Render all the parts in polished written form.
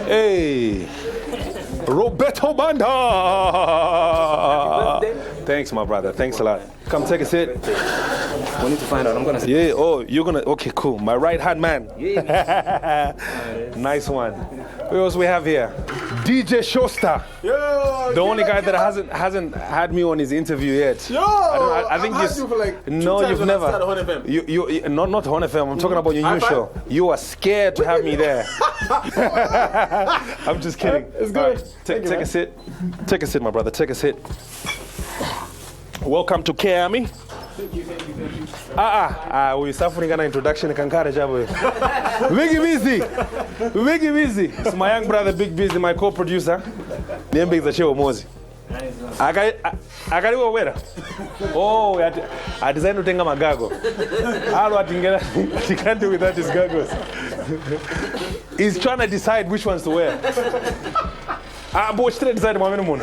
Hey, Roberto Banda. Thanks, my brother. Thanks a lot. Come take a sit. We need to find out. I'm gonna. Yeah. Oh, you're gonna. Okay, cool. My right hand man. Yeah. Nice one. Who else we have here? DJ Shosta. Yo, The only guy that hasn't had me on his interview yet. Yo, I think I've had you for like no, you've never. Horn FM. You not Horn FM. I'm talking about your new show. You are scared to have me there. I'm just kidding. It's good. Right, take a sit. Take a sit, my brother. Take a sit. Welcome to Kami. Thank you. We suffering an introduction. Kankara Jabo. Biggie Busy. It's my young brother, Big Busy, my co-producer. Name Big Zashewo Mozi. Akaliwa wera. Oh, I designed to tenga magago. Alo atingela, she can't do without his goggles. He's trying to decide which ones to wear. But still decide my minimum.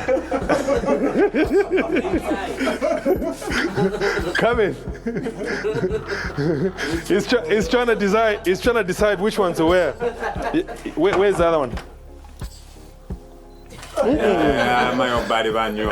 Come in. He's trying to decide. He's trying to decide which one to wear. Where's the other one? Yeah, my own body van you.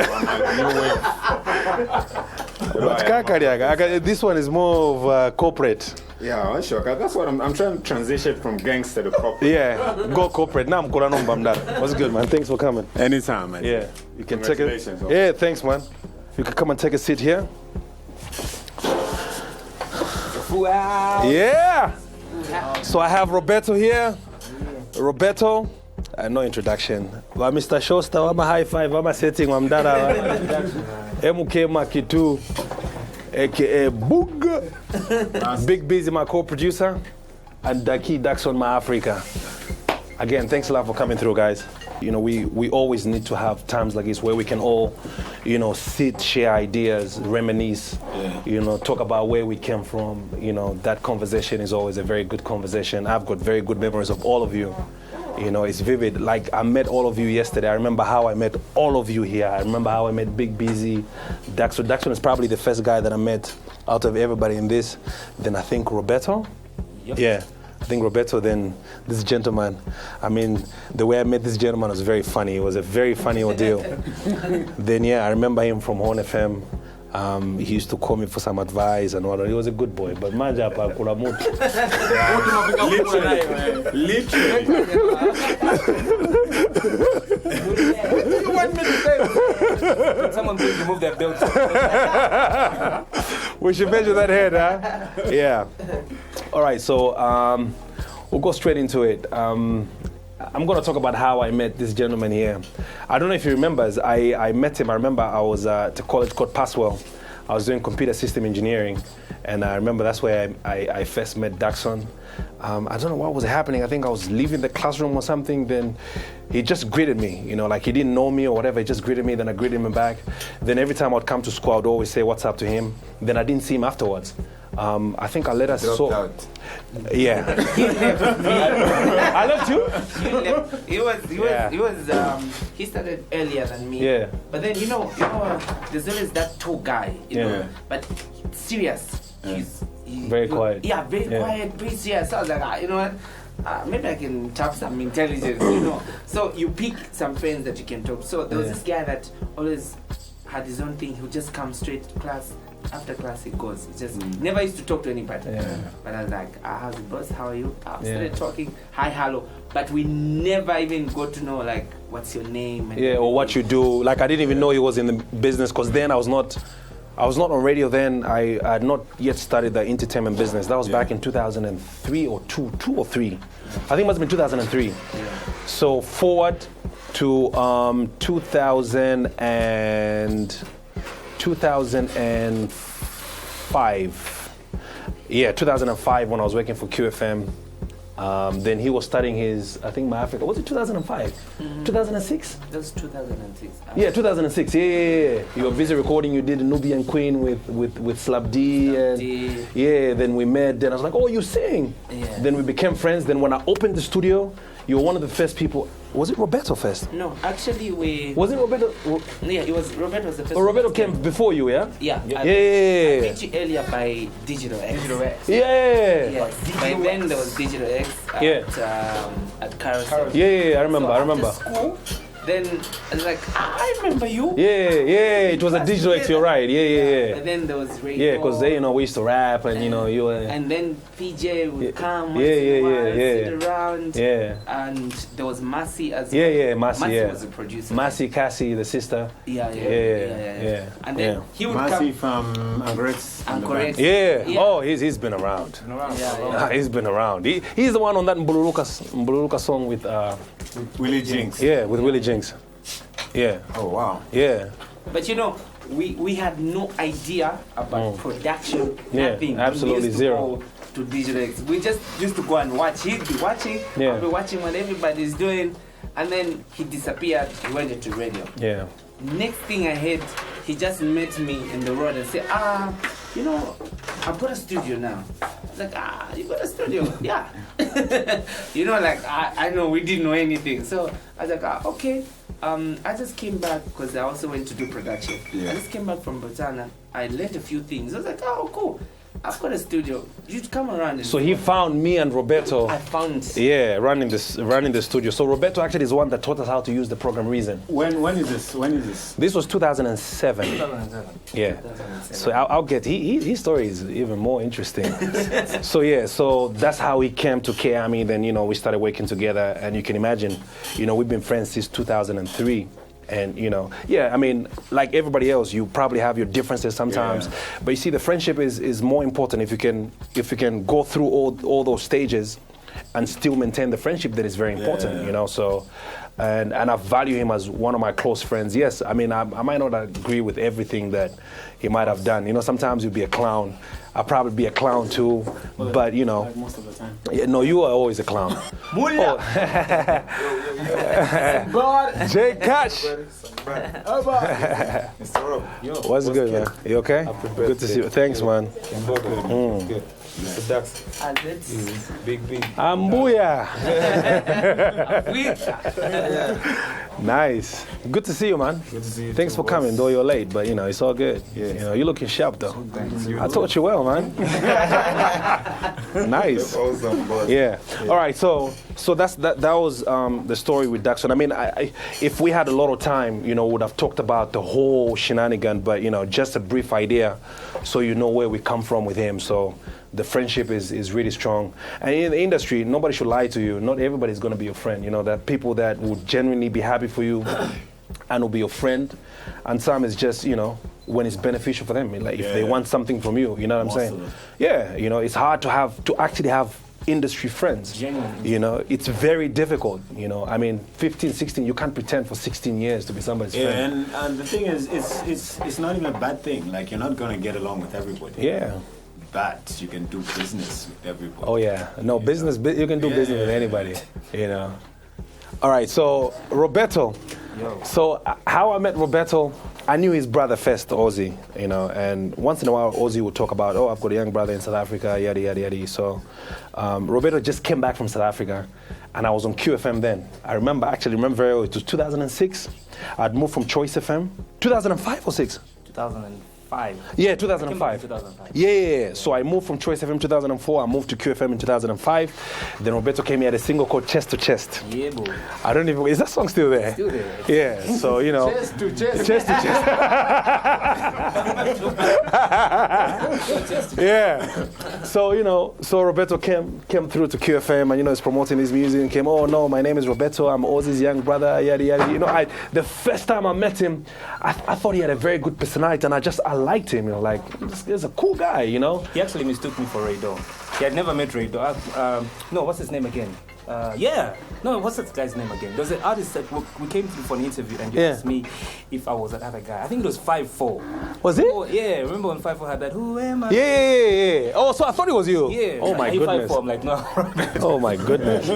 This one is more of corporate. Yeah, sure. That's what I'm trying to transition from gangster to corporate. Yeah, go corporate. Now I'm Koranom Bamdar. What's good, man? Thanks for coming. Anytime, man. Yeah, you can take it. Congratulations. Yeah, thanks, man. You can come and take a seat here. Wow. Yeah. So I have Roberto here. Roberto. No introduction. Mr. Shosta, I'm a high five, I'm a setting, I'm dada. MK Makitu, aka Boog. Big Busy, my co-producer. And Daki Daxon, my Africa. Again, thanks a lot for coming through, guys. You know, we always need to have times like this where we can all, you know, sit, share ideas, reminisce, you know, talk about where we came from. You know, that conversation is always a very good conversation. I've got very good memories of all of you. You know, it's vivid. Like, I met all of you yesterday. I remember how I met all of you here. I remember how I met Big Busy. Daxon is probably the first guy that I met out of everybody in this. Then I think Roberto. Yep. Yeah, I think Roberto, then this gentleman. I mean, the way I met this gentleman was very funny. It was a very funny ordeal. Then, yeah, I remember him from Horn FM. He used to call me for some advice and all that. He was a good boy, but manja pa kulamutu. Literally. You want me to say? Someone please remove their belt. We should measure that head, huh? Yeah. All right, so we'll go straight into it. I'm going to talk about how I met this gentleman here. I don't know if he remembers. I met him. I remember I was at a college called Passwell. I was doing computer system engineering, and I remember that's where I first met Daxon. I don't know what was happening. I think I was leaving the classroom or something. Then he just greeted me, you know, like he didn't know me or whatever. He just greeted me. Then I greeted him back. Then every time I'd come to school, I'd always say what's up to him. Then I didn't see him afterwards. I think I let us Dropped out. Yeah. I left you. He started earlier than me. Yeah. But then you know, there's always that tall guy, you know, but serious. He's very quiet. Yeah, very quiet, very serious. So I was like, you know what? Maybe I can tap some intelligence, you know. So you pick some friends that you can talk. So there was this guy that always had his own thing. He would just come straight to class. After class he goes. He just never used to talk to anybody. Yeah. But I was like, how's the boss? How are you? I started talking, hi, hello. But we never even got to know like what's your name and or what you do. Like I didn't even know he was in the business because then I was not on radio then. I had not yet started the entertainment business. That was back in 2003 or 2 or 3. I think it must have been 2003. Yeah. So forward to 2005. Yeah, 2005 when I was working for QFM. Then he was studying his, I think, my Africa. Was it 2005? 2006? That was 2006. Yeah, 2006. Yeah. Your visa recording you did Nubian Queen with Slab D. Yeah, then we met. Then I was like, oh, you sing? Yeah. Then we became friends. Then when I opened the studio, you were one of the first people. Was it Roberto first? No, actually Was it Roberto? Yeah, it was Roberto was the first. Oh, Roberto came before you, yeah? Yeah. Yeah. I met you earlier by Digital X. Yeah. Yes. By then there was Digital X at Carousel. Yeah, I remember. So after school, then I was like, I remember you. Yeah, it was a Digital X, you're right. Yeah. But then there was radio. Yeah, because we used to rap and you were... And then PJ would come sit around. Yeah. And there was Massey as well. Yeah, Massey, Massey was the producer. Massey, Cassie, the sister. Yeah. And then he would Massey come. from Anchorettes. Yeah. Oh, he's been around. He's been around. He's the one on that Mbuluruka song with Willie Jinx. Yeah, with Willie Jinx. Yeah. Oh wow. Yeah. But we had no idea about production. Yeah, Nothing. absolutely We used to zero. go to Digital X. We just used to go and watch. He'd be watching. Yeah. I'd be watching what everybody's doing, and then he disappeared. He went into radio. Yeah. Next thing I heard, he just met me in the road and said, I've got a studio now. I was like, you got a studio? Yeah. I know we didn't know anything. So I was like, okay. I just came back because I also went to do production. Yeah. I just came back from Botswana. I learned a few things. I was like, oh, cool. I've got a studio. You'd come around. And So he found me and Roberto. I found. Yeah, running the studio. So Roberto actually is the one that taught us how to use the program Reason. When is this? This was 2007. 2007. Yeah. 2007. So I'll get his story is even more interesting. so that's how he came to KAMI. Then we started working together, and you can imagine, we've been friends since 2003. And I mean, like everybody else, you probably have your differences sometimes, but you see, the friendship is more important if you can go through all those stages and still maintain the friendship. That is very important, So, and I value him as one of my close friends. Yes, I mean, I might not agree with everything that he might have done. Sometimes you'll be a clown. I'll probably be a clown too, but like most of the time. Yeah, no, you are always a clown. Jay Cash. What's good, man? You okay? Good to see you. Thanks, man. Good. Big. Ambuya. Nice. Good to see you, man. Good to see you. Thanks for coming, though you're late, but it's all good. Yeah. You're looking sharp, though. Thanks. I taught you well, man. Nice. Awesome, boss. Yeah. All right. So that was the story with Daxon. I mean, if we had a lot of time, would have talked about the whole shenanigan, but just a brief idea, so where we come from with him. So the friendship is really strong. And in the industry, nobody should lie to you. Not everybody's going to be your friend. There are people that would genuinely be happy for you and will be your friend. And some is just, when it's beneficial for them. Like if they want something from you, you know what I'm saying? Yeah, it's hard to actually have industry friends. Genuinely. It's very difficult. I mean, 15, 16, you can't pretend for 16 years to be somebody's friend. And the thing is, it's not even a bad thing. Like, you're not going to get along with everybody. Yeah. But you can do business with everybody. Oh yeah, no business. You can do business with anybody. All right, so Roberto. So how I met Roberto, I knew his brother first, Ozzy. And once in a while, Ozzy would talk about, I've got a young brother in South Africa, yada yada yada. So Roberto just came back from South Africa, and I was on QFM then. I remember very well. It was 2006. I'd moved from Choice FM. 2005 or 6? 2005. Yeah, 2005. 2005. Yeah. So I moved from Choice FM 2004. I moved to QFM in 2005. Then Roberto came here, had a single called Chest to Chest. Yeah, boy. I don't even. Is that song still there? Still there. Yeah. So Chest to chest. Chest to chest. Yeah. So so Roberto came through to QFM and is promoting his music and came. Oh no, my name is Roberto. I'm Ozzy's young brother. Yada yada. The first time I met him, I thought he had a very good personality, and I liked him. He's a cool guy. He actually mistook me for Ray Dawn. He had never met Ray Dawn. No, what's his name again? What's that guy's name again? There's an artist that we came through for an interview and you asked me if I was that other guy. I think it was 5-4. Was it? Oh, yeah, remember when 5-4 had that, who am I? Yeah. Oh, so I thought it was you. Yeah. Oh my goodness. 5-4, I'm like, no. Oh my goodness.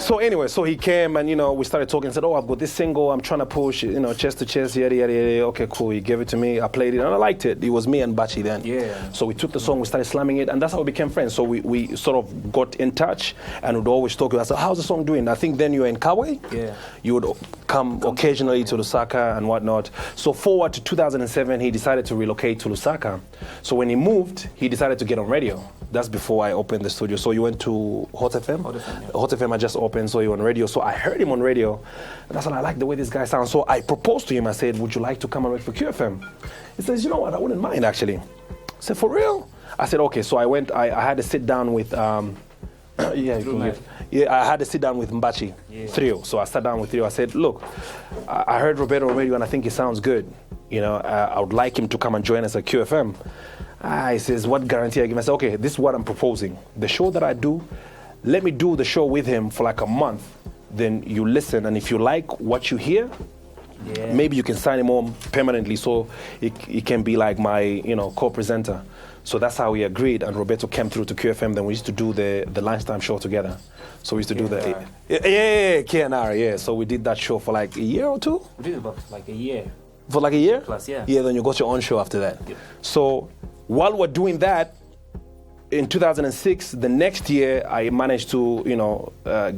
So anyway, he came and we started talking and said, I've got this single I'm trying to push, chest to chest, yada yada yada. Okay, cool. He gave it to me. I played it and I liked it. It was me and Bachi then. Yeah. So we took the song, we started slamming it, and that's how we became friends. So we sort of got in touch and would always always talk to you. I said, how's the song doing? I think then you were in Kaba. Yeah. You would come occasionally to Lusaka and whatnot. So forward to 2007, he decided to relocate to Lusaka. So when he moved, he decided to get on radio. That's before I opened the studio. So you went to Hot FM? Hot FM, yeah. Hot FM I just opened, so you were on radio. So I heard him on radio, and I said, I like the way this guy sounds. So I proposed to him. I said, would you like to come and work for QFM? He says, you know what, I wouldn't mind actually. I said, for real? I said, okay. So I went, I had to sit down with, I had to sit down with Mbachi, Trio. So I sat down with Trio. I said, look, I heard Roberto on radio and I think he sounds good. You know, I would like him to come and join us at QFM. He says, what guarantee I give? I said, okay, this is what I'm proposing. The show that I do, let me do the show with him for like a month. Then you listen, and if you like what you hear, maybe you can sign him on permanently, so he can be like my, you know, co-presenter. So that's how we agreed, and Roberto came through to QFM. Then we used to do the lunchtime show together. So we used to do the KNR, yeah. So we did that show for like a year or two. We did it about like a year. For like a year? Plus, yeah. Yeah, then you got your own show after that. Yep. So while we're doing that, in 2006, the next year, I managed to, you know,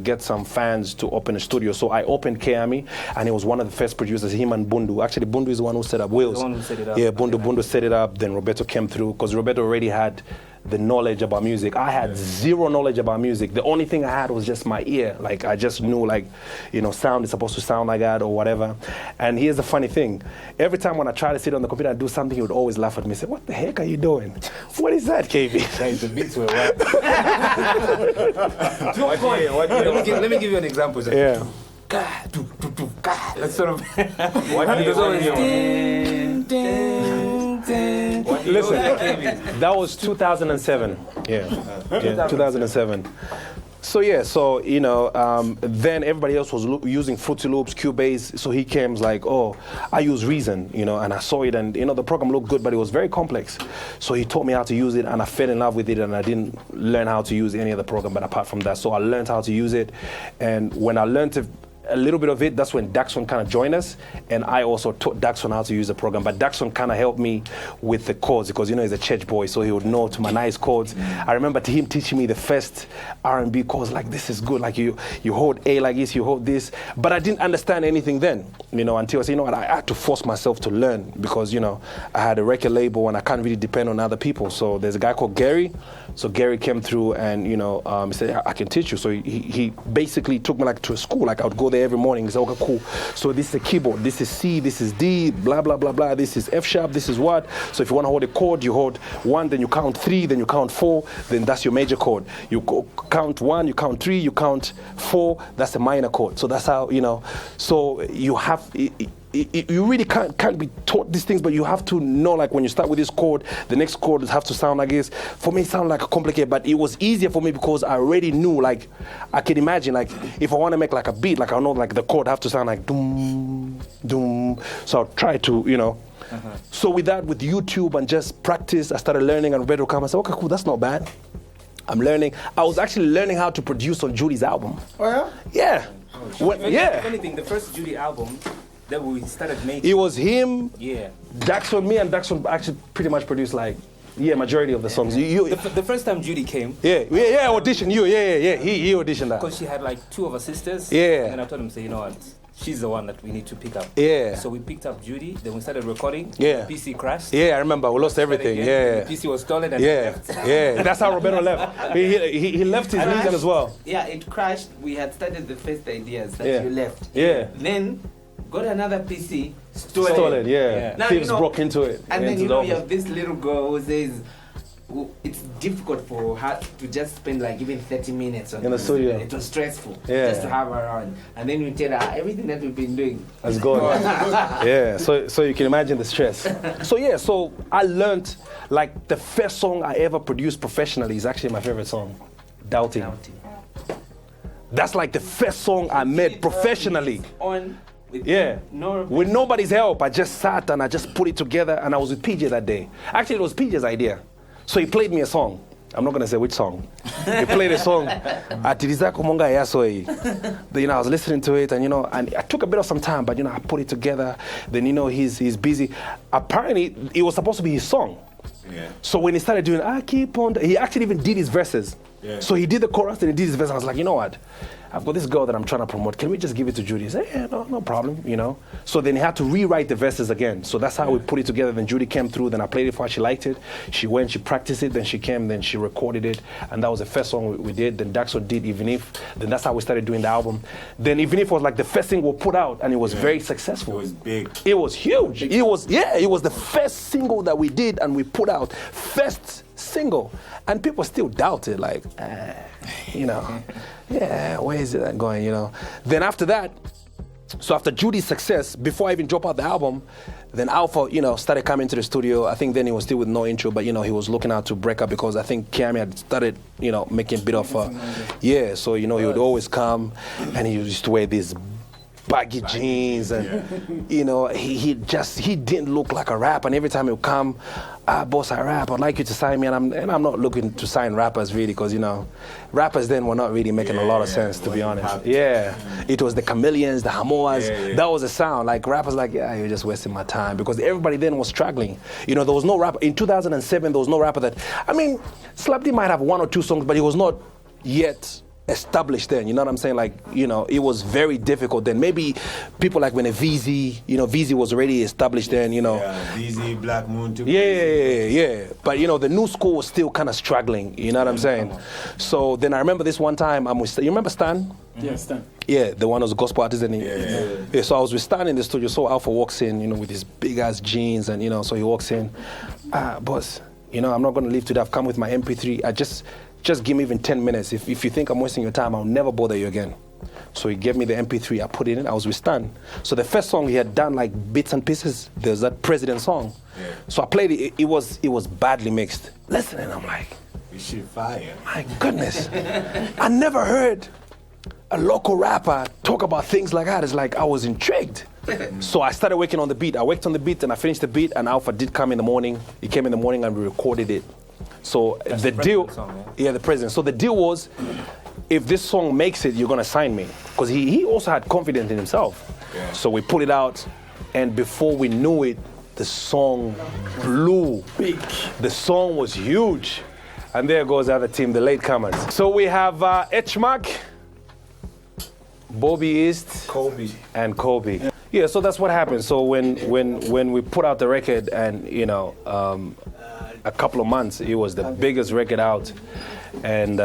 get some fans to open a studio. So I opened K-Ami, and he was one of the first producers, him and Bundu. Actually, Bundu is the one who set up Wheels. The one who set it up. Yeah, Bundu set it up. Then Roberto came through, because Roberto already had the knowledge about music. I had zero knowledge about music. The only thing I had was just my ear. Like, I just knew, like, you know, sound is supposed to sound like that or whatever. And here's the funny thing. Every time when I try to sit on the computer and do something, he would always laugh at me and say, what the heck are you doing? What is that, KB? Guys, the beats were wild. Let me give you an example. Yeah. That's sort of... Listen, that was 2007. Yeah, 2007. So yeah, so you know, then everybody else was using Fruity Loops, Cubase. So he came like, oh, I use Reason, you know, and I saw it, and you know, the program looked good, but it was very complex. So he taught me how to use it, and I fell in love with it, and I didn't learn how to use any other program, but apart from that, so I learned how to use it, and when I learned a little bit of it, that's when Daxon kind of joined us, and I also taught Daxon how to use the program. But Daxon kind of helped me with the chords, because you know he's a church boy, so he would know to my nice chords. I remember him teaching me the first R&B chords, like this is good, like you hold A like this, you hold this. But I didn't understand anything then, you know, until I said, you know what, I had to force myself to learn, because you know I had a record label and I can't really depend on other people. So there's a guy called Gary. So Gary came through and, you know, he said, I can teach you. So he basically took me like to a school. Like I would go there every morning. He said, okay, cool. So this is a keyboard. This is C, this is D, blah, blah, blah, blah. This is F sharp, this is what. So if you want to hold a chord, you hold 1, then you count 3, then you count 4, then that's your major chord. You count 1, you count 3, you count 4, that's a minor chord. So that's how, you know, so you have... You really can't be taught these things, but you have to know, like when you start with this chord, the next chord have to sound like this. For me, it sounded like complicated, but it was easier for me because I already knew, like, I can imagine, like, if I want to make like a beat, like I know, like the chord have to sound like doom, doom. So I'll try to, you know. So with that, with YouTube and just practice, I started learning, and Roberto came and said, okay, cool, that's not bad. I'm learning. I was actually learning how to produce on Judy's album. Oh, yeah? Yeah. If anything, the first Judy album that we started making. It was him, Yeah. Daxon, me and Daxon actually pretty much produced like, majority of the songs. The first time Judy came. Audition, he auditioned that. Because she had like 2 of her sisters. Yeah. And then I told him, say, you know what, she's the one that we need to pick up. Yeah. So we picked up Judy, then we started recording. Yeah. The PC crashed. Yeah, I remember, we lost everything, The PC was stolen and Yeah, that's how Roberto left. He left his region as well. Yeah, it crashed. We had started the first ideas that you left. Yeah. Then got another PC, stolen. Stolen, yeah. Now, Thieves broke into it. And then, into you the know, you office. have this little girl who says it's difficult for her to just spend like even 30 minutes on in the studio. It was stressful Yeah. just to have her around. And then you tell her everything that we've been doing Has gone. Yeah, so you can imagine the stress. So I learned, like, the first song I ever produced professionally is actually my favorite song, Doubting. That's like the first song I made professionally. With nobody's help. I just sat and I just put it together, and I was with PJ that day. Actually, it was PJ's idea. So he played me a song. I'm not going to say which song. He played a song. Then, I was listening to it, and, and I took a bit of some time, but, I put it together. Then, he's busy. Apparently, it was supposed to be his song. Yeah. So when he started doing, I keep on, he actually even did his verses. Yeah. So he did the chorus and he did his verse. I was like, you know what? I've got this girl that I'm trying to promote. Can we just give it to Judy? He said, yeah, no problem, you know. So then he had to rewrite the verses again. So that's how we put it together. Then Judy came through. Then I played it for her. She liked it. She went, she practiced it. Then she came, then she recorded it. And that was the first song we did. Then Daxo did Even If. Then that's how we started doing the album. Then Even If was like the first single put out, and it was very successful. It was big. It was huge. It was the first single that we did and we put out. First single. And people still doubted, like, you know, yeah, where is it going, you know? Then after that, so after Judy's success, before I even drop out the album, then Alpha, you know, started coming to the studio. I think then he was still with No Intro, but, you know, he was looking out to break up because I think Kiami had started, you know, making a bit of, so, you know, he would always come and he used to wear these baggy jeans and you know he didn't look like a rapper, and every time he would come, boss, I rap, I'd like you to sign me, and I'm not looking to sign rappers really, because you know rappers then were not really making a lot of sense, to be honest. It was the Chameleons, the Hamoas, that was the sound. Like rappers like, you're just wasting my time, because everybody then was struggling. You know, there was no rapper in 2007. There was no rapper that, I mean, Slap D might have 1 or 2 songs, but he was not yet established then, you know what I'm saying? Like, you know, it was very difficult then. Maybe people like when a VZ, you know, VZ was already established then, you know. Yeah, VZ, Black Moon, too. Yeah. But, you know, the new school was still kind of struggling, you know what I'm saying? So then I remember this one time, I'm with, you remember Stan? Yeah, Stan. Yeah, the one who was a gospel artist. Yeah, so I was with Stan in the studio, so Alpha walks in, you know, with his big-ass jeans, and, you know, so he walks in, boss, you know, I'm not going to leave today. I've come with my MP3. Just give me even 10 minutes. If you think I'm wasting your time, I'll never bother you again. So he gave me the MP3, I put it in, I was with Stan. So the first song he had done like bits and pieces, there's that President song. Yeah. So I played it, it was badly mixed. Listen, and I'm like, this shit fire. My goodness. I never heard a local rapper talk about things like that. It's like, I was intrigued. So I started working on the beat. I worked on the beat and I finished the beat, and Alpha did come in the morning. He came in the morning and we recorded it. So that's the deal, song, the president. So the deal was, if this song makes it, you're gonna sign me, because he also had confidence in himself. Yeah. So we put it out, and before we knew it, the song blew. Big. The song was huge, and there goes the other team, the latecomers. So we have Hmac, Bobby East, Kobe, and Kobe. Yeah, so that's what happened. So when we put out the record, and you know. A couple of months, it was the biggest record out, and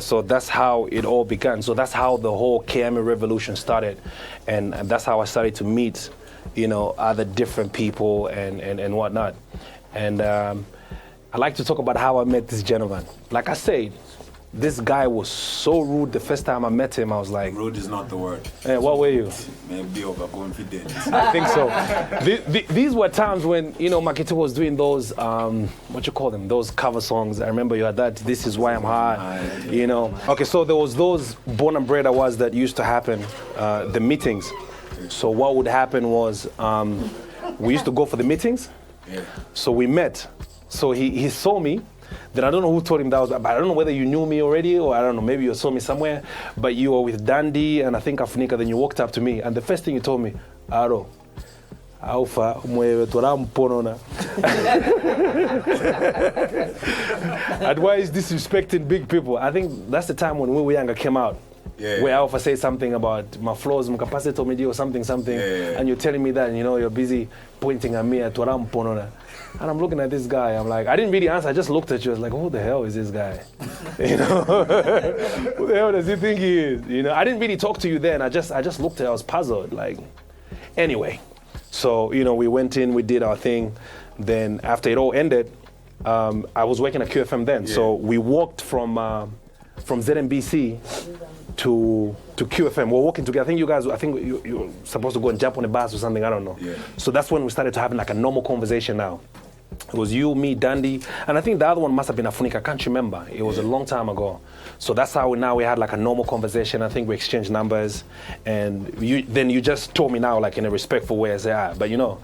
so that's how it all began. So that's how the whole KMA revolution started, and that's how I started to meet, you know, other different people and whatnot. And I like to talk about how I met this gentleman. Like I said, this guy was so rude the first time I met him. I was like, rude is not the word. Hey, what were you? Maybe overconfident. I think so. These were times when, you know, Makito was doing those, what you call them, those cover songs. I remember you had that, This Is Why I'm Hot, you know. Okay, so there was those Born and Bred Awards that used to happen, the meetings. So what would happen was, we used to go for the meetings. Yeah. So we met. So he saw me. Then I don't know who told him that was, but I don't know whether you knew me already, or I don't know, maybe you saw me somewhere, but you were with Dandy and I think Afunika, then you walked up to me, and the first thing you told me, Aro, Alpha, and why is disrespecting big people? I think that's the time when We Were Younger came out. Yeah. Where Alpha said something about my flaws, mkapasito midi or something, and you're telling me that, and you know, you're busy pointing at me at Tuaramponona. And I'm looking at this guy, I'm like, I didn't really answer, I just looked at you, I was like, who the hell is this guy? You know, who the hell does he think he is? You know, I didn't really talk to you then, I just looked at you, I was puzzled, like, anyway. So, you know, we went in, we did our thing, then after it all ended, I was working at QFM then, so we walked from ZNBC to QFM. We're walking together. I think you guys, you're supposed to go and jump on a bus or something, I don't know. Yeah. So that's when we started to have like a normal conversation now. It was you, me, Dandy, and I think the other one must have been Afunika, I can't remember. It was a long time ago. So that's how we had like a normal conversation. I think we exchanged numbers, and you just told me now like in a respectful way, I say, but you know,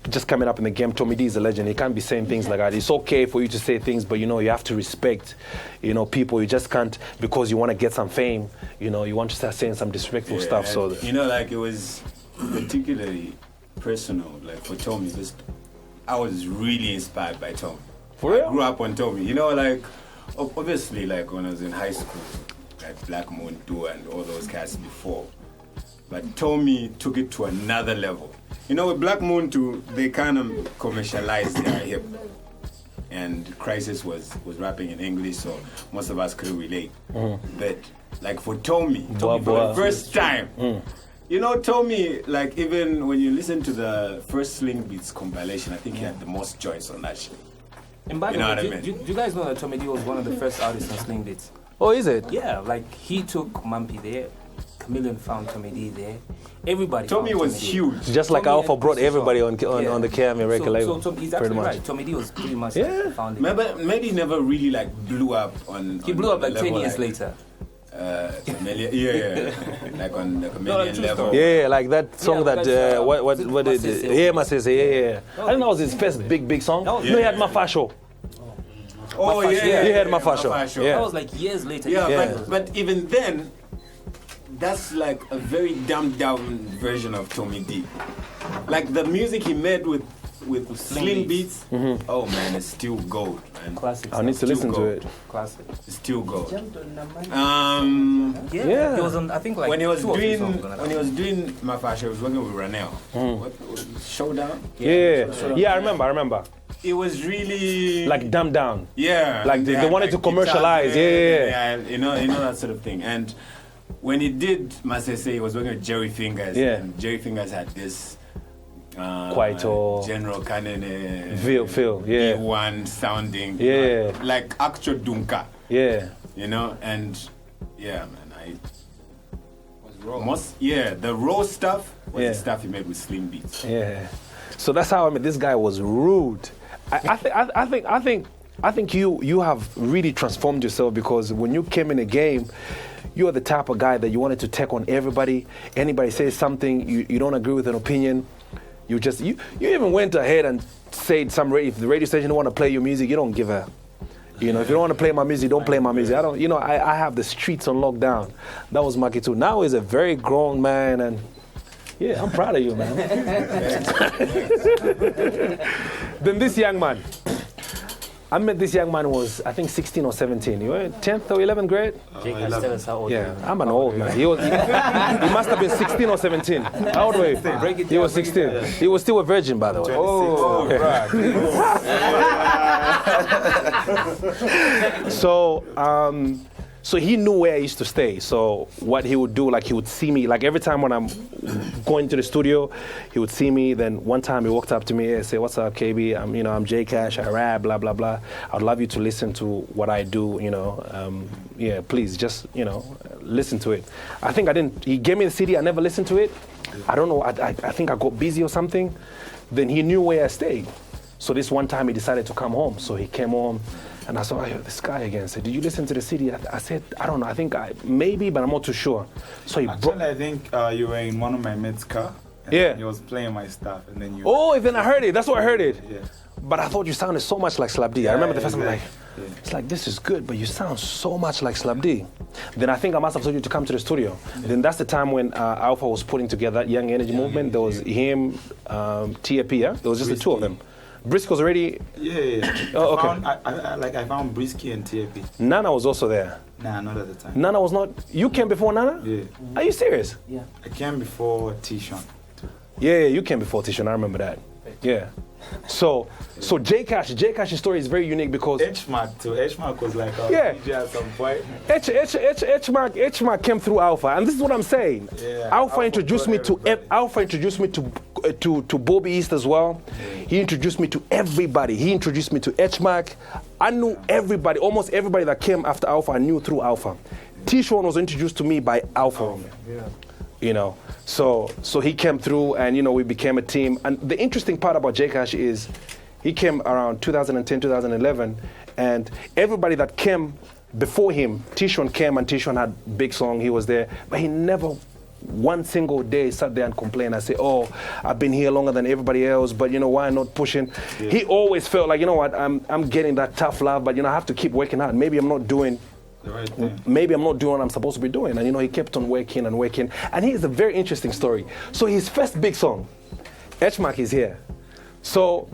just coming up in the game, Tommy D is a legend. He can't be saying things like that. It's okay for you to say things, but you know, you have to respect, you know, people. You just can't, because you want to get some fame, you know, you want to start saying some disrespectful stuff. So, you know, like it was particularly personal, like for Tommy, because I was really inspired by Tommy. For real? I grew up on Tommy. You know, like obviously, like when I was in high school, like Black Moon 2 and all those cats before. But Tommy took it to another level. You know, with Black Moon 2, they kind of commercialized their hip. And Crisis was rapping in English, so most of us could relate. But like for Tommy for the first time, you know, Tommy, like even when you listen to the first Sling Beats compilation, I think he had the most joints on that shit. And by the way, do you guys know that Tommy D was one of the first artists on Sling Beats? Oh, is it? Yeah, like he took Mumpy there, Chameleon found Tommy D there, everybody. Tommy was huge. Just like Tommy Alpha brought everybody on the KMA record label. So he's actually right. Tommy D was pretty much like the founding. Maybe he never really like blew up on. He blew up like 10 years later. Like on the Chameleon level. Yeah, like that song what did Yeah, my sister, yeah. I think that was his first big song. No, he had Mafasho. Oh he had Mafasho. Yeah. That was like years later. Yeah, but even then, that's like a very dumbed down version of Tommy D. Like the music he made with Sling Beats, oh man, it's still gold, man. Classic. I need to listen to it. Classic. It's still gold. Yeah. He was on, I think, like when he was doing Mafasha, he was working with Ranel. What Showdown? Yeah, I remember. It was really like dumbed down. Yeah. Like they wanted to commercialize. Yeah. You know that sort of thing. And when he did Masese, he was working with Jerry Fingers. Yeah. And Jerry Fingers had this Kwaito, General Kanene, Phil, yeah. E1 sounding, yeah, like actual Dunka, yeah, you know, and yeah, man, the raw stuff was the stuff he made with Slim Beats. Yeah, so that's how I mean. This guy was rude. I think you have really transformed yourself, because when you came in the game, you are the type of guy that you wanted to take on everybody. Anybody says something, you don't agree with an opinion. You even went ahead and said if the radio station don't want to play your music, you don't give a, if you don't want to play my music, don't play my music. I have the streets on lockdown. That was Maki too. Now he's a very grown man, and yeah, I'm proud of you, man. Then this young man, I met this young man was, I think, 16 or 17. You were 10th or 11th grade? Tell us how old Yeah, I'm an old man. He must have been 16 or 17. How old were you? He was 16. He was still a virgin, by the way. Oh, right. So he knew where I used to stay. So what he would do, like he would see me, like every time when I'm going to the studio, he would see me. Then one time he walked up to me and said, "What's up, KB? I'm J Cash. I rap, blah blah blah. I'd love you to listen to what I do. Please just listen to it." I think I didn't. He gave me the CD. I never listened to it. I don't know. I think I got busy or something. Then he knew where I stayed. So this one time he decided to come home. So he came home. And I saw this guy again. Said, "Did you listen to the CD?" I said, "I don't know. I think maybe, but I'm not too sure." So I think you were in one of my mates' car. And he was playing my stuff, and then you. Oh, then I heard it. That's why I heard it. Yeah. But I thought you sounded so much like Slab D. I remember the first time, it's like, this is good, but you sound so much like Slab D. Then I think I must have told you to come to the studio. Then that's the time when Alpha was putting together that Young Energy movement. There was him, TAP. Yeah, there was just the two of them. Brisk was already. Yeah. Oh, okay. I found Brisky and TAP. Nana was also there. Nah, not at the time. Nana was not. You came before Nana? Yeah. Are you serious? Yeah. I came before T-Shon. Yeah, you came before T-Shon. I remember that. Yeah. So J Cash's story is very unique because H-Mark too. H-Mark was like DJ at some point. H-Mark came through Alpha, and this is what I'm saying. Yeah, Alpha introduced me to Bobby East as well. Yeah. He introduced me to everybody. He introduced me to H-Mark. I knew everybody, almost everybody that came after Alpha I knew through Alpha. T-Shon was introduced to me by Alpha. Yeah. So he came through, and we became a team. And the interesting part about J Cash is he came around 2010, 2011, and everybody that came before him, T-Shon came, and T-Shon had big song, he was there, but he never one single day sat there and complained. I say, "Oh, I've been here longer than everybody else, but why not pushing?" Yeah. He always felt like, I'm getting that tough love, but I have to keep working hard. Maybe I'm not doing the right thing. Maybe I'm not doing what I'm supposed to be doing. And he kept on working and working. And here's a very interesting story. So his first big song, H-Mark is here. So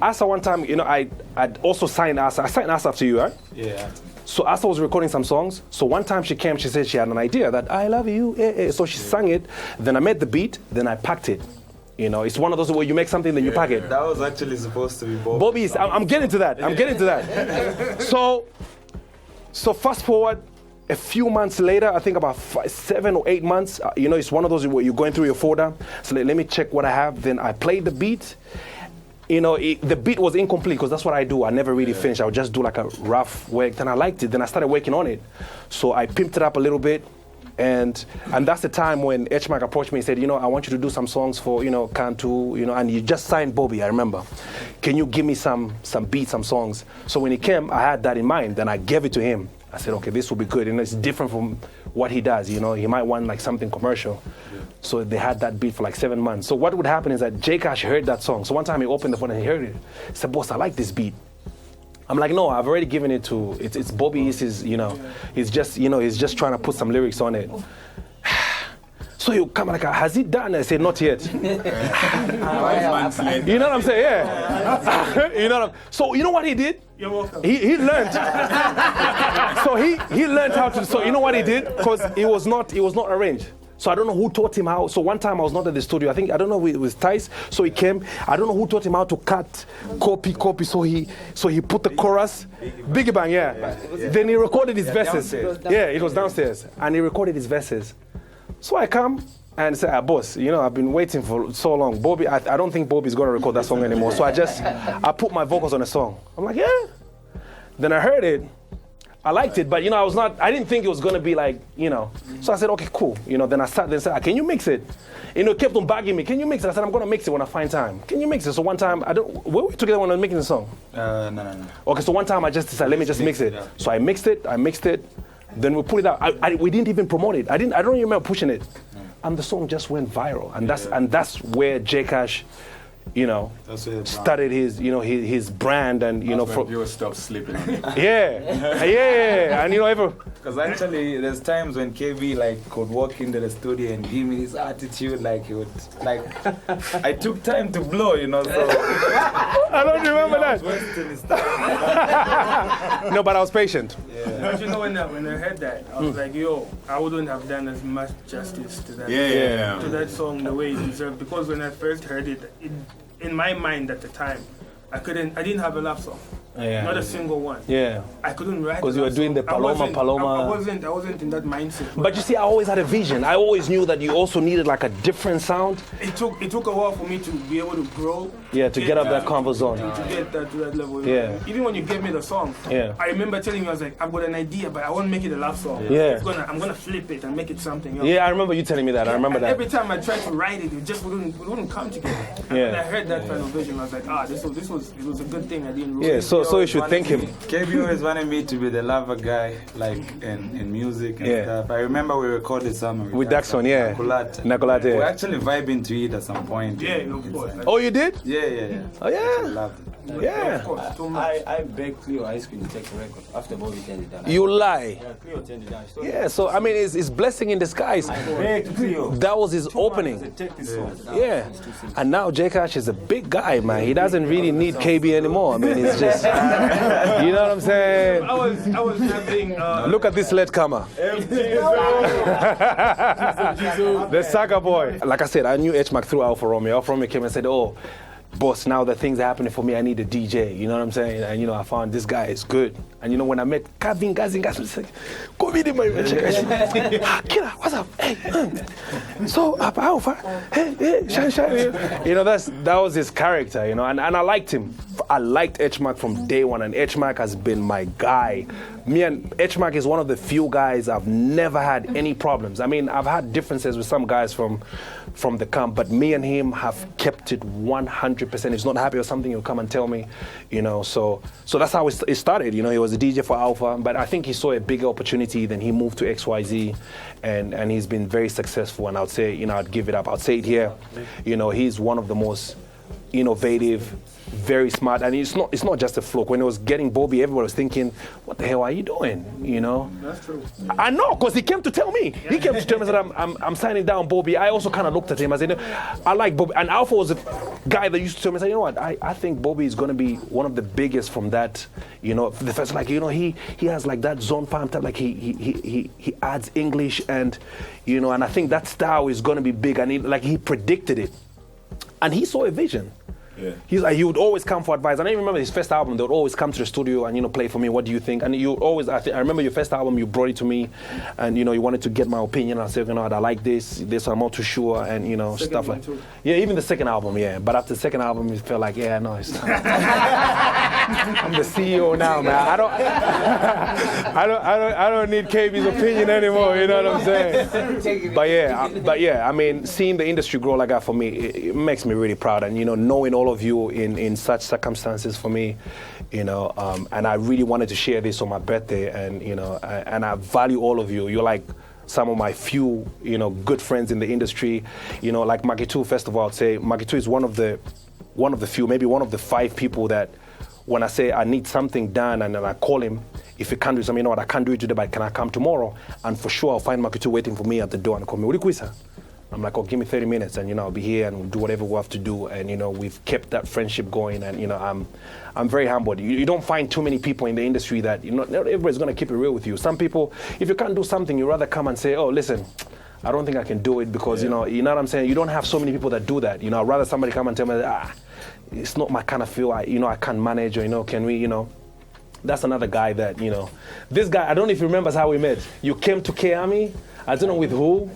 Asa one time, you know, I'd also signed Asa. I signed Asa to you, right? Yeah. So Asa was recording some songs. So one time she came, she said she had an idea that I love you. So she sang it. Then I made the beat. Then I packed it. You know, it's one of those where you make something, then you pack it. That was actually supposed to be Bobby. Bobby's. I'm getting to that. I'm getting to that. So fast forward. A few months later, I think about 7 or 8 months, you know, it's one of those where you're going through your folder. So let me check what I have. Then I played the beat. You know, the beat was incomplete because that's what I do. I never really finish. I would just do like a rough work. Then I liked it. Then I started working on it. So I pimped it up a little bit. And that's the time when HMAC approached me and said, you know, I want you to do some songs for, you know, Cantu, you know, and you just signed Bobby, I remember. Can you give me some beats, some songs? So when he came, I had that in mind. Then I gave it to him. I said, okay, this will be good. You know, it's different from what he does. You know, he might want like something commercial. Yeah. So they had that beat for like 7 months. So what would happen is that J Cash heard that song. So one time he opened the phone and he heard it. He said, boss, I like this beat. I'm like, no, I've already given it to, it's Bobby. It's his, you know, he's just trying to put some lyrics on it. So he'll come like, has he done? I said, not yet. You know what I'm saying? Yeah. You know what so you know what he did? You're welcome. He learned. So he learned how to. So you know what he did? Because it was not arranged. So I don't know who taught him how. So one time I was not at the studio. I don't know, it was Tice. So he came. I don't know who taught him how to cut, copy. So he put the chorus, Biggie Bang, yeah. Then he recorded his verses. Yeah, it was downstairs, and he recorded his verses. So I come and say, boss, you know, I've been waiting for so long. Bobby, I don't think Bobby's going to record that song anymore. So I put my vocals on the song. I'm like, yeah. Then I heard it. I liked it, but, you know, I didn't think it was going to be like, you know. So I said, okay, cool. You know, then I said, can you mix it? You know, kept on bugging me. Can you mix it? I said, I'm going to mix it when I find time. Can you mix it? So one time, were we together when I was making the song? No. Okay, so one time I just decided, let me just mix it. So I mixed it. Then we put it out. We didn't even promote it. I don't even remember pushing it. And the song just went viral. And that's where J Cash, you know, started his, you know, his brand, and you know, you stopped sleeping on it. Yeah, and you know, because actually there's times when KB like could walk into the studio and give me his attitude, like he would, like I took time to blow, you know. So I don't remember that. Wasting his time. No, but I was patient. Yeah. But you know, when I heard that, I was like, yo, I wouldn't have done as much justice to that. To that song the way it deserved, because when I first heard it, in my mind at the time, I didn't have a love song. Not a single one. Yeah. I couldn't write. Because you were doing the Paloma. I wasn't in that mindset. But you see, I always had a vision. I always knew that you also needed like a different sound. It took a while for me to be able to grow. Yeah, to get up that comfort zone. To get to that level. Yeah. Even when you gave me the song, I remember telling you, I was like, I've got an idea, but I won't make it a love song. Yeah. I'm gonna flip it and make it something else. Yeah, I remember you telling me that. I remember that. Every time I tried to write it, it just wouldn't come together. And when I heard that final vision, I was like, it was a good thing I didn't. Yeah, so you should thank him. KB always wanted me to be the lover guy, like in music and stuff. I remember we recorded some with Daxon, Nakolate. We were actually vibing to it at some point. Yeah, of course. Oh, you did? Yeah. Oh, yeah. Loved it. Yeah. I begged Cleo Ice Cream to take the record after Bobby turned it down. You lie. Yeah, Cleo turned it down. Yeah, so I mean, it's blessing in disguise. I begged Cleo. That was his opening. Take this song. Yeah. And now J Cash is a big guy, man. He doesn't really need KB anymore. I mean, it's just, you know what I'm saying? I was having. Look at this lead comer. The Saga boy. Like I said, I knew H-Mac through Alfa Romeo. Alfa Romeo came and said, oh, boss, now that things are happening for me, I need a DJ. You know what I'm saying? And, you know, I found this guy is good. And, you know, when I met Kevin Gazin, it's like, go meet him, my Killa, what's up? Hey, so, Alpha, hey, shine. You know, that was his character, you know, and I liked him. I liked H-Mac from day one, and H-Mac has been my guy. Me and H-Mac is one of the few guys I've never had any problems. I mean, I've had differences with some guys from the camp, but me and him have kept it 100%. If he's not happy or something, he'll come and tell me, you know. So that's how it started. You know, he was a DJ for Alpha, but I think he saw a bigger opportunity. Then he moved to XYZ, and he's been very successful. And I'd say, you know, I'd give it up. I'd say it here. You know, he's one of the most innovative, very smart, and it's not just a fluke. When it was getting Bobby, everybody was thinking, "What the hell are you doing?" You know. That's true. I know, because he came to tell me. He came to tell me that I'm signing down Bobby. I also kind of looked at him. I said, "I like Bobby." And Alpha was a guy that used to tell me, "You know what? I think Bobby is going to be one of the biggest from that. You know, the first he has like that zone palm type. Like he adds English and and I think that style is going to be big. And he predicted it, and he saw a vision." Yeah. He's like, he would always come for advice. And I remember his first album, they would always come to the studio and, play for me, what do you think? And you always, I remember your first album, you brought it to me and, you wanted to get my opinion. I said, I like this, I'm not too sure, and, stuff like that. Yeah, even the second album, yeah. But after the second album, it felt like, yeah, no, it's I'm the CEO now, man. I don't need KB's opinion anymore, you know what I'm saying? But yeah, I mean, seeing the industry grow like that for me, it makes me really proud. And, knowing all of you in such circumstances for me, and I really wanted to share this on my birthday, and and I value all of you. You're like some of my few, good friends in the industry. Like Makitu, first of all, I'd say Makitu is one of the few, maybe one of the 5 people that when I say I need something done and then I call him, if he can't do something, I can't do it today, but can I come tomorrow? And for sure, I'll find Makitu waiting for me at the door and call me, Urikwisa. I'm like, give me 30 minutes and, I'll be here and we'll do whatever we have to do. And, we've kept that friendship going and, I'm very humbled. You don't find too many people in the industry that, not everybody's going to keep it real with you. Some people, if you can't do something, you rather come and say, oh, listen, I don't think I can do it because, you know what I'm saying? You don't have so many people that do that. I'd rather somebody come and tell me, it's not my kind of feel. I can't manage or, can we, That's another guy that, this guy, I don't know if you remember how we met. You came to K-Army, I don't know with who.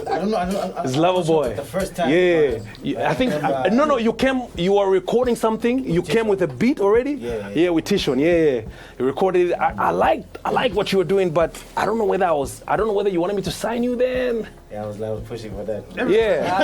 I don't know. It's Loverboy. The first time. Yeah. I think, no, you came, you were recording something. You came with a beat already? Yeah, with Tishon. Yeah. You recorded it. I like what you were doing, but I don't know whether you wanted me to sign you then. Yeah, I was pushing for that. Yeah.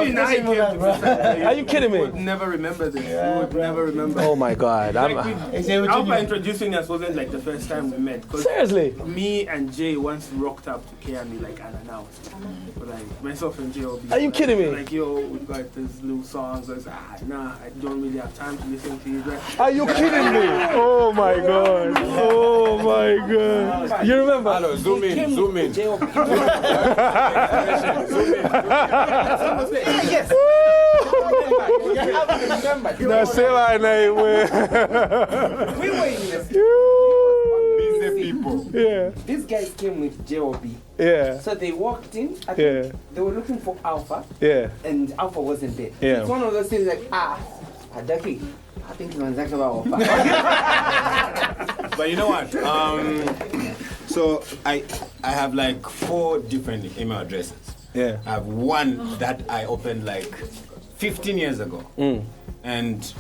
Even I came to Are you kidding me? You would never remember this. You would never remember. Oh my God. Alpha introducing us wasn't like the first time we met. Seriously? Me and Jay once rocked up to KME like unannounced. But like myself and Jay will be. Are you kidding me? Like, yo, we've got this new songs. I was like, nah, I don't really have time to listen to you. Are you kidding me? Oh my God. Oh my God. You remember? Hello, zoom in. Yes. No, say my name. We were in the Busy people. Yeah. These guys came with JOB. Yeah. So they walked in. I think they were looking for Alpha. Yeah. And Alpha wasn't there. Yeah. It's one of those things like, Adaki, I think he was about Alpha. But you know what? So I have like 4 different email addresses. Yeah. I have one that I opened like 15 years ago. And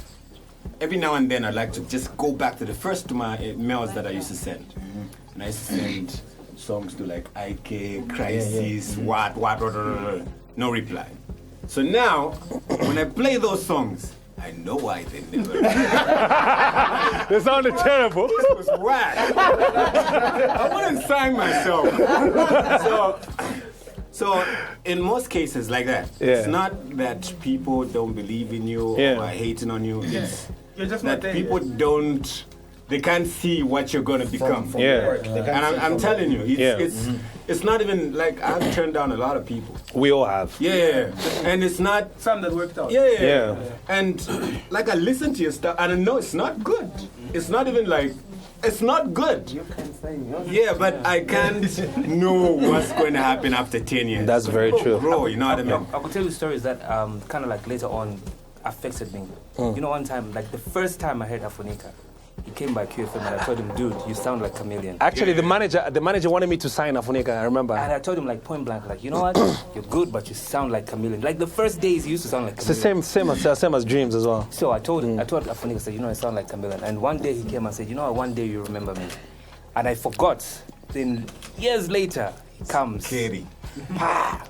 every now and then I like to just go back to the first my mails that I used to send. And I used to send songs to like IK, Crisis, what, no reply. So now, when I play those songs, I know why they never. They sounded terrible. This was whack. I wouldn't sign myself. So in most cases like that, it's not that people don't believe in you or are hating on you. It's You're just that not there people yet. they can't see what you're going to become. From And I'm telling you, it's not even like I've turned down a lot of people. We all have. Yeah. And it's not. Some that worked out. Yeah. And like I listen to your stuff and I know it's not good. It's not even like, it's not good. You can sign yours. Yeah, but I can't know what's going to happen after 10 years. That's very true. Bro, you know what I mean? I could tell you stories that kind of like later on affected me. You know, one time, like the first time I heard Afonika, he came by QFM and I told him, dude, you sound like Chameleon. Actually, the manager wanted me to sign Afonika, I remember. And I told him like point blank, like, you know what? You're good, but you sound like Chameleon. Like the first days he used to sound like Chameleon. It's the same as Dreams as well. So I told him, I told Afonika, I said, you know, I sound like Chameleon. And one day he came and said, you know what, one day you remember me. And I forgot. Then years later, he comes. Scary.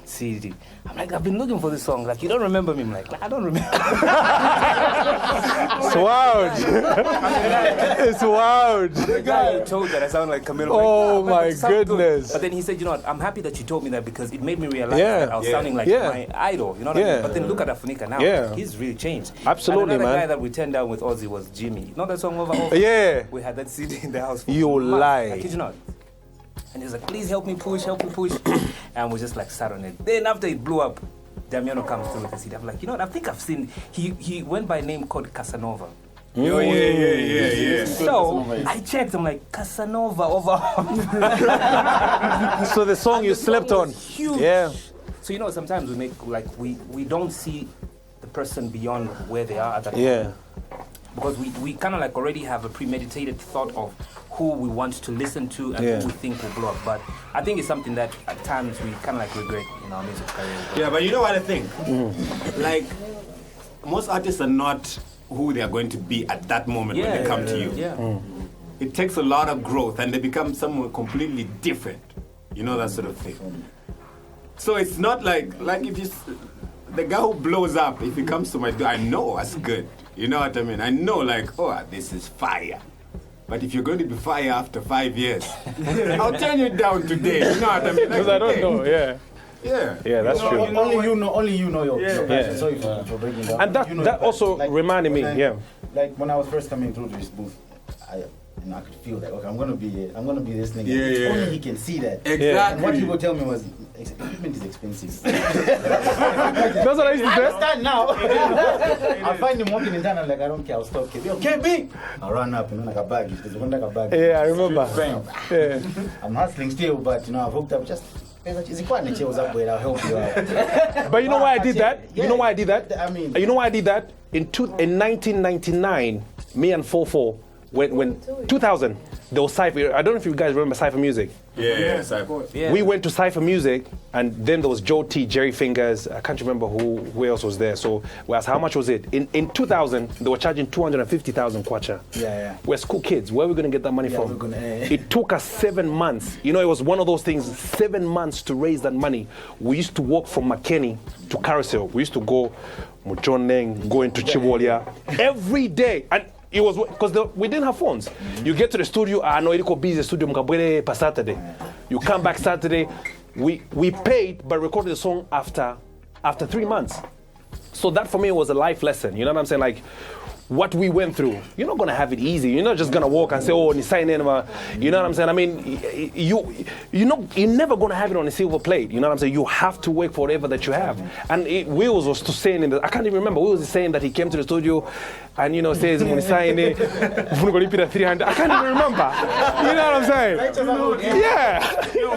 CD. I'm like, I've been looking for this song. Like, you don't remember me? I'm like, I don't remember. It's wild. It's wild. The guy told that I sound like Camilo. Oh my goodness. But then he said, you know what, I'm happy that you told me that because it made me realize that I was sounding like my idol. You know what I mean? But then look at Afunika now. Yeah. He's really changed. Absolutely, and another man. guy that we turned down with Ozzy was Jimmy. You know that song Over? Yeah. We had that CD in the house. For You months. lie. I kid you not. And he was like, please help me push. And we just like sat on it. Then after it blew up, Damiano comes through with the CD. I'm like, you know what, I think I've seen, he went by a name called Casanova. Oh, yeah. So I checked, I'm like, Casanova over. So the song you slept on. Huge. Yeah. So you know, sometimes we make, like, we don't see the person beyond where they are at that Yeah. because we kind of like already have a premeditated thought of who we want to listen to and who we think will blow up. But I think it's something that at times we kind of like regret in our music career. Yeah, but you know what I think? Like, most artists are not who they are going to be at that moment when they come to you. Yeah. It takes a lot of growth and they become someone completely different. You know, that sort of thing. So it's not like if you, the guy who blows up, if he comes to my door, I know that's good. You know what I mean? I know, like, oh, this is fire. But if you're going to be fire after 5 years, I'll turn you down today. You know what I mean? Because I don't know, yeah. Yeah. Yeah, that's true. Only you know your passion. Yeah. Sorry for breaking down. And that, You know that your also passion. reminded me, Like when I was first coming through to his booth, I could feel that, okay, I'm gonna be this nigga. Yeah. Only he can see that. Exactly. And what he would tell me was, equipment is expensive. That's what I used to I say. understand now. I find him walking in town, I'm like, I don't care, I'll stop KB. Yo, KB! I run up, like a bag. There's one like a bag. Yeah, I remember. Yeah. I'm hustling still, but I've hooked up just. I'll help you out. But you know why I did that? Yeah. You know why I did that? I mean, you know why I did that? In 1999, me and 44, when 2000, there was Cypher. I don't know if you guys remember Cypher Music. Yeah. We went to Cypher Music, and then there was Joe T, Jerry Fingers. I can't remember who else was there. So we asked, how much was it? In 2000, they were charging 250,000 kwacha. Yeah. We're school kids. Where are we going to get that money from? It took us 7 months. You know, it was one of those things, 7 months to raise that money. We used to walk from McKinney to Carousel. We used to go Muchoneng, go into Chivolia every day. And it was because we didn't have phones. You get to the studio, I know it's busy studio mkabwele pa Saturday. You come back Saturday. We paid but recorded the song after 3 months. So that for me was a life lesson. You know what I'm saying? Like what we went through. You're not gonna have it easy. You're not just gonna walk and say, oh, ni sign in. You know what I'm saying? I mean, you're never gonna have it on a silver plate. You know what I'm saying? You have to work for whatever that you have. And Wills was saying I can't even remember. Wills is saying that he came to the studio and says when he signed it, 300. I can't even remember. You know what I'm saying? Yeah.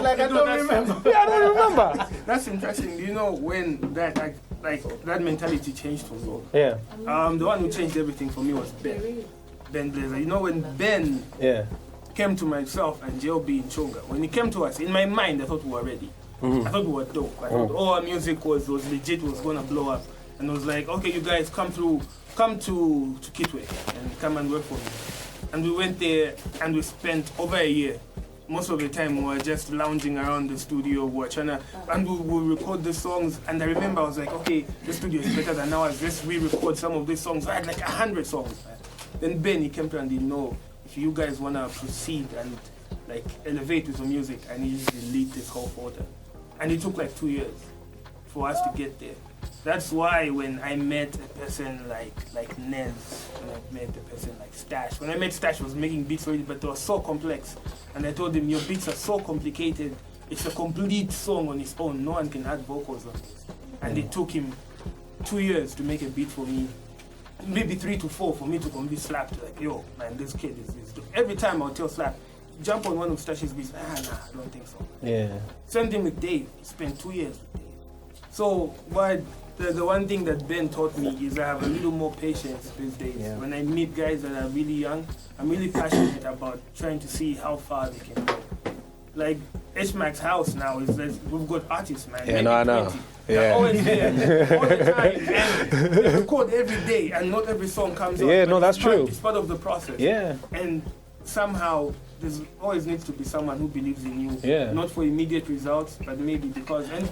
Like I don't remember. Yeah, I don't remember. That's interesting. Do you know when that like that mentality changed for me? Yeah. The one who changed everything for me was Ben Blazer. You know, when Ben came to myself and JLB in Chonga, when he came to us, in my mind I thought we were ready. I thought we were dope. I thought our music was legit, was gonna blow up. And I was like, okay, you guys come to Kitwe and come and work for me. And we went there and we spent over a year. Most of the time we were just lounging around the studio, we were trying to, and we record the songs. And I remember I was like, okay, the studio is better than ours. Let's re-record some of these songs. I had like 100 songs. Then Ben, he came to and he know, if you guys want to proceed and like elevate with the music, I need you to lead this whole order. And it took like 2 years for us to get there. That's why when I met a person like Nez, when I met a person like Stash, when I met Stash, I was making beats already, but they were so complex. And I told him, your beats are so complicated, it's a complete song on its own, no one can add vocals on this. And it took him 2 years to make a beat for me, maybe 3 to 4 for me to completely slap, like, yo, man, this kid is dope. Every time I'll tell Slap, jump on one of Stash's beats, nah, I don't think so. Yeah. Same thing with Dave, spent 2 years with Dave. So, but the one thing that Ben taught me is I have a little more patience these days. Yeah. When I meet guys that are really young, I'm really passionate about trying to see how far they can go. Like H-Mac's house now is that we've got artists, man. Yeah, no, I know. 20. Yeah. They're always there, all the time, and they record every day, and not every song comes out. Yeah, no, that's true. It's part of the process. Yeah. And somehow there's always needs to be someone who believes in you. Yeah. Not for immediate results, but maybe because, and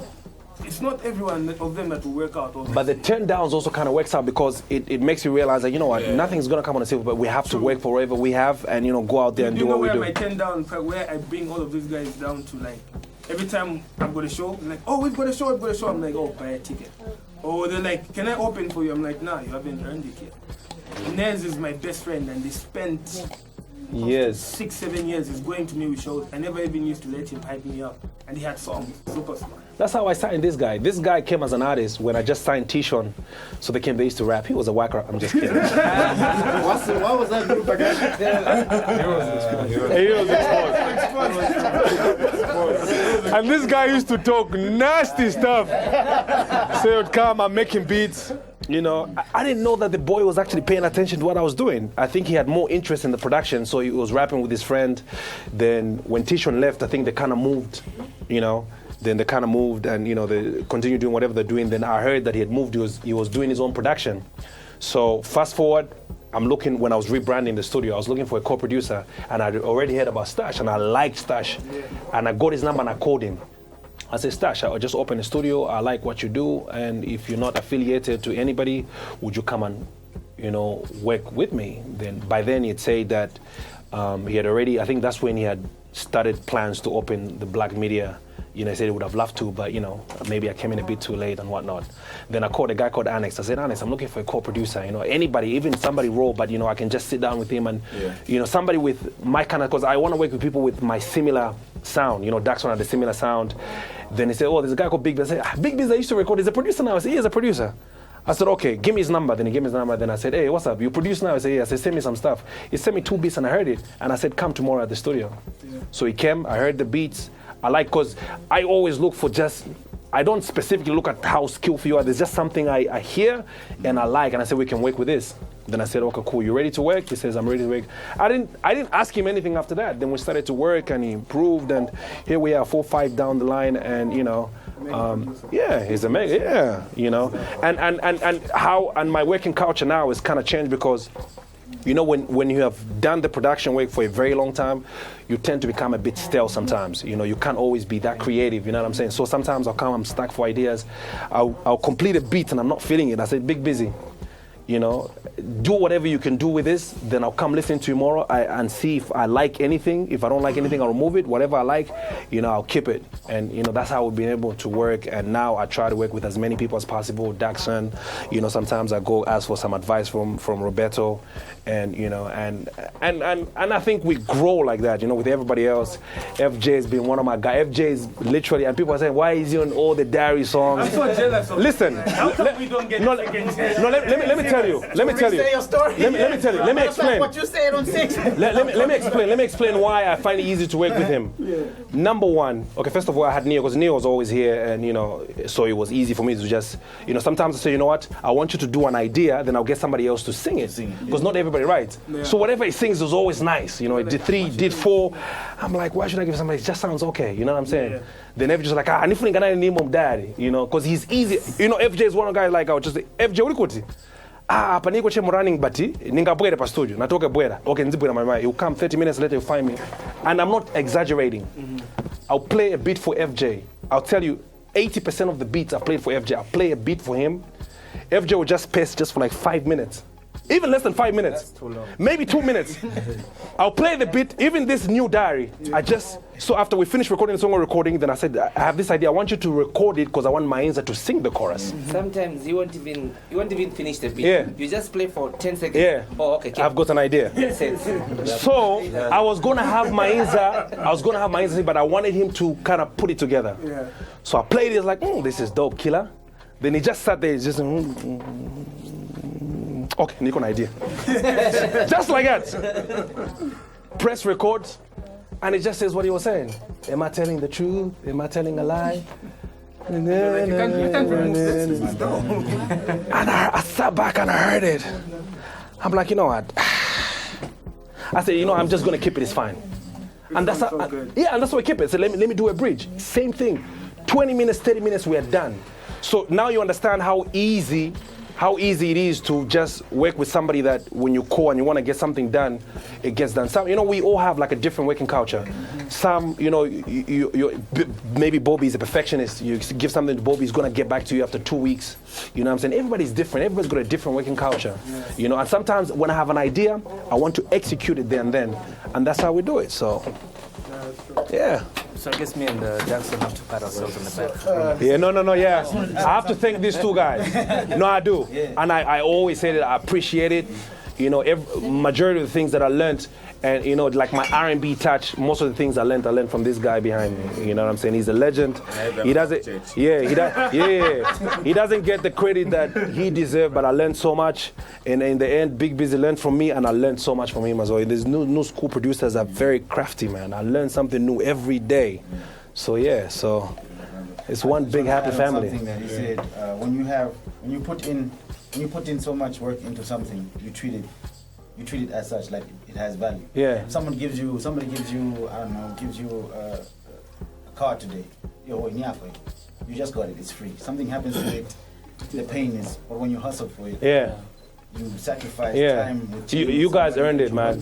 it's not everyone of them that will work out. But the turn downs also kind of works out because it makes you realize that, you know what, nothing's going to come on the silver, but we have to work for whatever we have and, you know, go out there and do what we do. You know where my turn down, where I bring all of these guys down to, like, every time I've got a show, I'm like, oh, we've got a show. I'm like, oh, buy a ticket. Or they're like, can I open for you? I'm like, nah, you haven't earned it yet. Nez is my best friend, and they spent 6-7 years is going to me with shows. I never even used to let him hype me up, and he had songs. Super smart. That's how I signed this guy. This guy came as an artist when I just signed T-Shon. So they used to rap. He was a whacker. I'm just kidding. What was that group again? He was exposed. And this guy used to talk nasty stuff. So he would come, I'm making beats. You know, I didn't know that the boy was actually paying attention to what I was doing. I think he had more interest in the production, so he was rapping with his friend. Then when T-Shon left, I think they kind of moved, you know. Then they kind of moved and, you know, they continued doing whatever they're doing. Then I heard that he had moved, he was doing his own production. So fast forward, I'm looking, when I was rebranding the studio, I was looking for a co-producer, and I'd already heard about Stash, and I liked Stash. And I got his number and I called him. I said, Stash, I'll just open a studio. I like what you do, and if you're not affiliated to anybody, would you come and, you know, work with me? Then by then he'd said that he had already, I think that's when he had started plans to open the Black Media. You know, he said he would have loved to, but, you know, maybe I came in a bit too late and whatnot. Then I called a guy called Annex. I said, Annex, I'm looking for a co-producer, you know, anybody, even somebody raw, but, you know, I can just sit down with him and, you know, somebody with my kind of, because I want to work with people with my similar sound. You know, Daxon had a similar sound. Then he said, oh, there's a guy called Big Biz. I said, Big Biz I used to record, he's a producer now. I said, he is a producer. I said, okay, give me his number. Then he gave me his number. Then I said, hey, what's up? You produce now? I said, yeah. I said, send me some stuff. He sent me 2 beats and I heard it. And I said, come tomorrow at the studio. So he came, I heard the beats. I like, because I always look for just, I don't specifically look at how skillful you are. There's just something I hear and I like. And I said, we can work with this. Then I said, okay, cool, you ready to work? He says, I'm ready to work. I didn't ask him anything after that. Then we started to work and he improved. And here we are 4 or 5 down the line. And, you know, yeah, he's amazing. Yeah, you know, and my working culture now is kind of changed because, you know, when you have done the production work for a very long time, you tend to become a bit stale sometimes. You know, you can't always be that creative, you know what I'm saying? So sometimes I'll come, I'm stuck for ideas. I'll complete a beat and I'm not feeling it. I say, Big Busy, you know, do whatever you can do with this, then I'll come listen to you tomorrow and see if I like anything. If I don't like anything, I'll remove it. Whatever I like, you know, I'll keep it. And, you know, that's how we've been able to work. And now I try to work with as many people as possible. Daxon, you know, sometimes I go ask for some advice from Roberto. And, you know, and I think we grow like that, you know, with everybody else. FJ has been one of my guys. FJ is literally, and people are saying, why is he on all the Diary songs? I'm so jealous of Listen. How come we don't get let me tell you. Let me tell you. Let me tell you. Let me explain. What you said on 6. Let me explain why I find it easy to work with him. Number one, okay, first of all, I had Neo, because Neo was always here, and, you know, so it was easy for me to just, you know, sometimes I say, you know what, I want you to do an idea, then I'll get somebody else to sing it. Because not everybody writes. So whatever he sings is always nice. You know, it did 3, did 4. I'm like, why should I give somebody? It just sounds okay. You know what I'm saying? Then FJ's like, I need to name of daddy, you know, because he's easy. You know, FJ is one of the guys like, I would just say, FJ, what do you hapa niko che running bati ningabwera pa studio natoka bwera okay nzibwera my mind. You come 30 minutes later you find me, and I'm not exaggerating. I'll play a beat for FJ. I'll tell you 80% of the beats I played for FJ, I'll play a beat for him. FJ will just pace just for like 5 minutes. Even less than 5 minutes. That's too long. Maybe 2 minutes. I'll play the beat, even this new diary. So after we finished recording the song we're recording, then I said, I have this idea. I want you to record it because I want Mainza to sing the chorus. Sometimes you won't even finish the beat. Yeah. You just play for 10 seconds. Yeah. Oh, okay. I've got an idea. So I was gonna have Mainza sing, but I wanted him to kind of put it together. Yeah. So I played it, like, this is dope, Killa. Then he just sat there, just okay, Nico, an idea. Just like that. Press record, and it just says what he was saying. Am I telling the truth? Am I telling a lie? And I sat back and I heard it. I'm like, you know what? I said, you know, I'm just gonna keep it. It's fine. And that's how, and that's why I keep it. So let me do a bridge. Same thing. 20 minutes, 30 minutes, we are done. So now you understand how easy how easy it is to just work with somebody that when you call and you want to get something done, it gets done. Some, we all have like a different working culture. Some, maybe Bobby's a perfectionist. You give something to Bobby, he's going to get back to you after 2 weeks. You know what I'm saying? Everybody's different. Everybody's got a different working culture. And sometimes when I have an idea, I want to execute it there and then. And that's how we do it. So, yeah. So I guess me and Jackson have to pat ourselves on the back. Yeah. I have to thank these two guys. No, I do. And I always say that I appreciate it. Majority of the things that I learned, and like my R&B touch, most of the things I learned from this guy behind me. You know what I'm saying? He's a legend. He doesn't he doesn't get the credit that he deserves, but I learned so much. And in the end, Big Busy learned from me, and I learned so much from him as well. These new school producers are very crafty, man. I learn something new every day. So it's one big happy family. Something that he said, when you put in so much work into something, you treat it as such, like it has value. Yeah. Somebody gives you, I don't know, a car today. You just got it, it's free. Something happens to it, the pain is, but when you hustle for it, you sacrifice time with you guys earned it, man.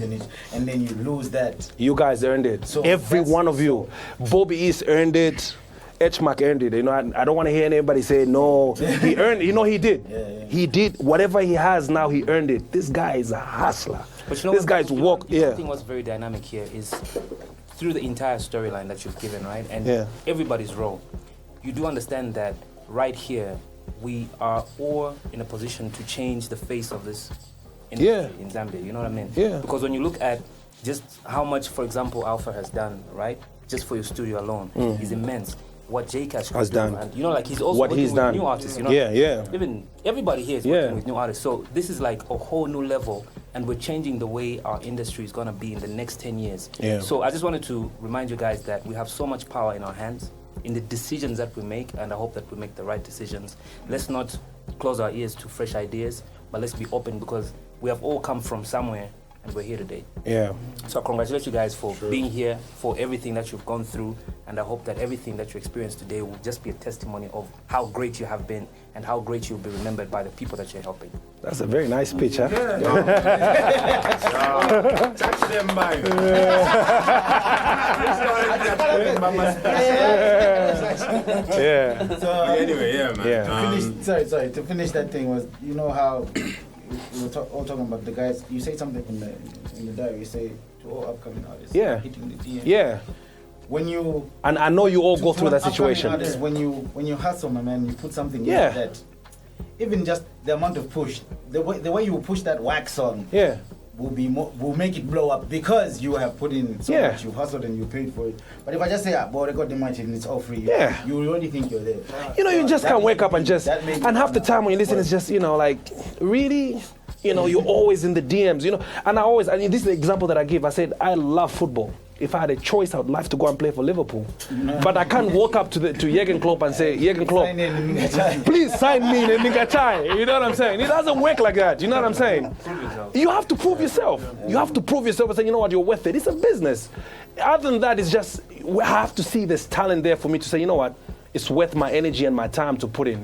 And then you lose that. You guys earned it. So every one of you. Bobby East earned it. H-Mac earned it. I don't want to hear anybody say no. He earned it. He did. He did. Whatever he has now, he earned it. This guy is a hustler. But this guy's work. I think what's very dynamic here is through the entire storyline that you've given, right? And everybody's role. You do understand that right here, we are all in a position to change the face of this industry in Zambia. You know what I mean? Yeah. Because when you look at just how much, for example, Alpha has done, right? Just for your studio alone, is immense. What J-Cash has done. And, he's also working with new artists. Even everybody here is working with new artists. So this is like a whole new level, and we're changing the way our industry is going to be in the next 10 years. Yeah. So I just wanted to remind you guys that we have so much power in our hands in the decisions that we make, and I hope that we make the right decisions. Let's not close our ears to fresh ideas, but let's be open, because we have all come from somewhere and we're here today. Yeah. So I congratulate you guys for being here, for everything that you've gone through, and I hope that everything that you experienced today will just be a testimony of how great you have been and how great you'll be remembered by the people that you're helping. That's a very nice speech, huh? Touch them by. So anyway, man. To finish that thing was, how we were all talking about the guys. You say something in the diary. You say to all upcoming artists. Yeah. Hitting the DM. Yeah. When you and I know you all go through that situation. Artists, when you hustle, my man, you put something in that. Even just the amount of push, the way you push that wax on. Yeah. Will make it blow up, because you have put in so much, you hustled and you paid for it. But if I just say, boy, I got the money and it's all free, you already think you're there. You just can't wake up and just, and half the time when you listen, it's just, like, really? You're always in the DMs, And this is the example that I give. I said, I love football. If I had a choice, I would love to go and play for Liverpool. But I can't walk up to Jürgen Klopp and say, Jürgen Klopp, please sign me in Ningachai. You know what I'm saying? It doesn't work like that. You know what I'm saying? You have to prove yourself. You have to prove yourself and say, you know what, you're worth it. It's a business. Other than that, it's just, we have to see this talent there for me to say, you know what, it's worth my energy and my time to put in,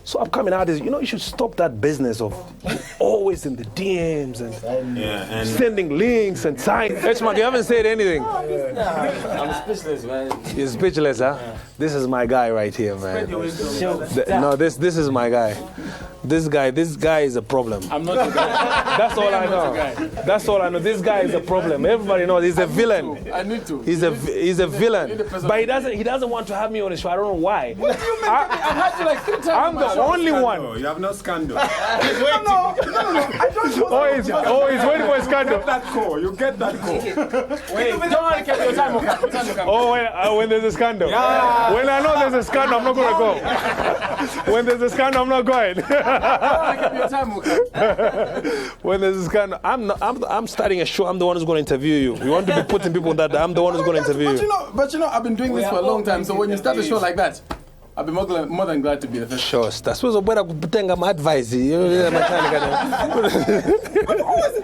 So upcoming artists, you should stop that business of always in the DMs and sending links and signing. H-Mac, you haven't said anything. I'm speechless, man. You're speechless, huh? Yeah. This is my guy right here, man. No, this is my guy. This guy is a problem. I'm not the guy. That's all I know. That's all I know. This guy is a problem. Everybody knows he's a villain. I need to. He's a villain. But he doesn't want to have me on the show. I don't know why. What do you mean? I've had you like 3 times. I'm the only one. You have no scandal. No. I don't he's waiting for a scandal. You get that call. Wait, don't worry, your time will come. Oh, when there's a scandal. Yeah. When I know there's a scandal, I'm not going to go. When there's a scandal, I'm not going. Your time will come. When there's a scandal, I'm starting a show. I'm the one who's going to interview you. You want to be putting people on that? I'm the one who's going to interview you. But I've been doing this for a long time. So when you start a show like that, I'll be more than glad to be the first. Sure, that's what's better to my advice. I've always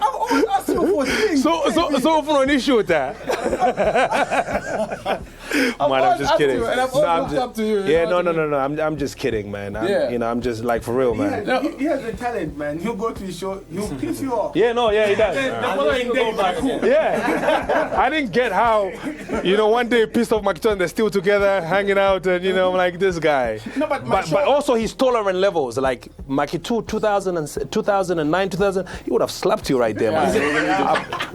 asked you for things. So for an issue with that. Man, I'm just kidding. And I've always looked up to you. Yeah, no. I'm just kidding, man. I'm just like for real, man. He has the talent, man. He'll go to his show, he'll piss you off. Yeah, he does. The following day, cool. Yeah. I didn't get how, one day pissed off Makito and they're still together, hanging out, and I'm like, this guy. No, but also his tolerant levels. Like Makito 2009, 2000, he would have slapped you right there, man.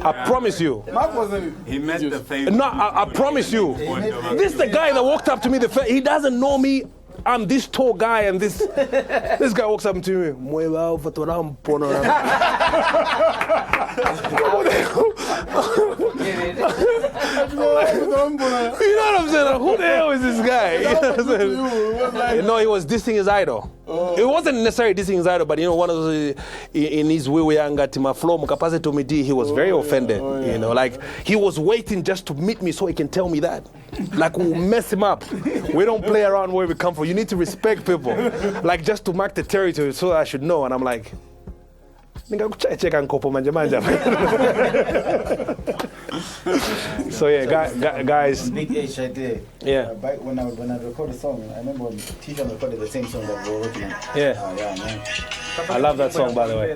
I promise you. Mark wasn't. He met the favorite. No, I promise you. This is the guy that walked up to me. He doesn't know me. I'm this tall guy, and this guy walks up to me. You know what I'm saying? Like, who the hell is this guy? No, he was dissing his idol. It wasn't necessarily dissing his idol, but one of those in his way he was very offended. Like he was waiting just to meet me so he can tell me that. Like we'll mess him up. We don't play around where we come from. You need to respect people. Like just to mark the territory so I should know. And I'm like, so yeah, guys. Big H right there. Yeah. When I record a song, I remember when T-Sean recorded the same song that we were working on. Yeah. Oh yeah, man. I love that song, by the way.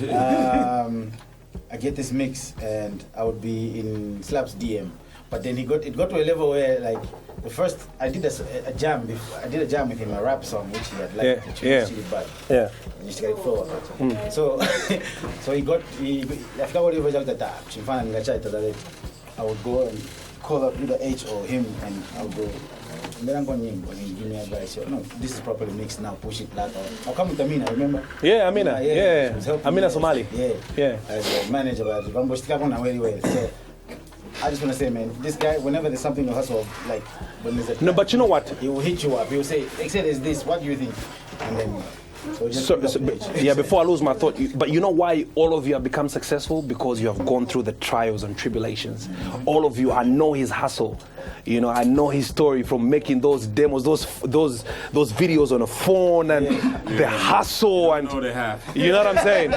Yeah. I get this mix and I would be in Slap's DM, but then it got to a level where like the first I did a jam before, I did a jam with him, a rap song which he had liked. Yeah. Just get it forward. So I forgot what he was like that. I would go and call up either H or him and I would go. And then I'm going in and he give me advice. No, this is properly mixed now. Push it like I'll come with Amina. Remember? Yeah, Amina. Yeah. Amina Somali. Yeah. As a manager, but very well. So I just want to say, man, this guy, whenever there's something to hustle, like when there's a no, but you know what? He will hit you up. He will say, "Excel is this. What do you think?" And then. Before I lose my thought, but you know why all of you have become successful? Because you have gone through the trials and tribulations. All of you, I know his hustle. I know his story from making those demos, those videos on a phone and the hustle and you know what I'm saying?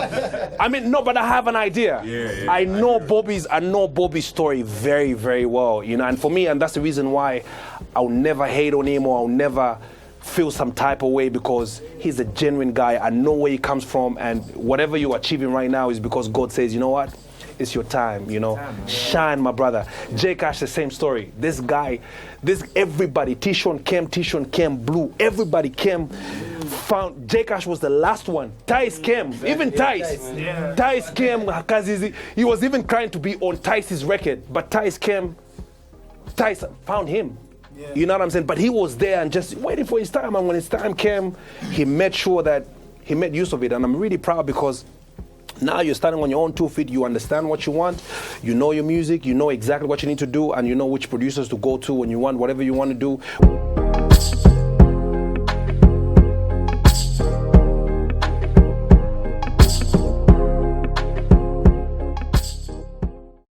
I mean, no, but I have an idea. I know Bobby's story very, very well. And for me, and that's the reason why I'll never hate on him or I'll never feel some type of way, because he's a genuine guy. I know where he comes from, and whatever you're achieving right now is because God says, you know what? It's your time, Shine, my brother. J Cash, the same story. This guy, everybody, T-Sean came, Blue, everybody came, found, J Cash was the last one. Tice came, even Tice. Tice came, because he was even trying to be on Tice's record, but Tice came, Tice found him. You know what I'm saying? But he was there and just waiting for his time. And when his time came, he made sure that he made use of it. And I'm really proud because now you're standing on your own 2 feet. You understand what you want. You know your music. You know exactly what you need to do. And you know which producers to go to when you want whatever you want to do.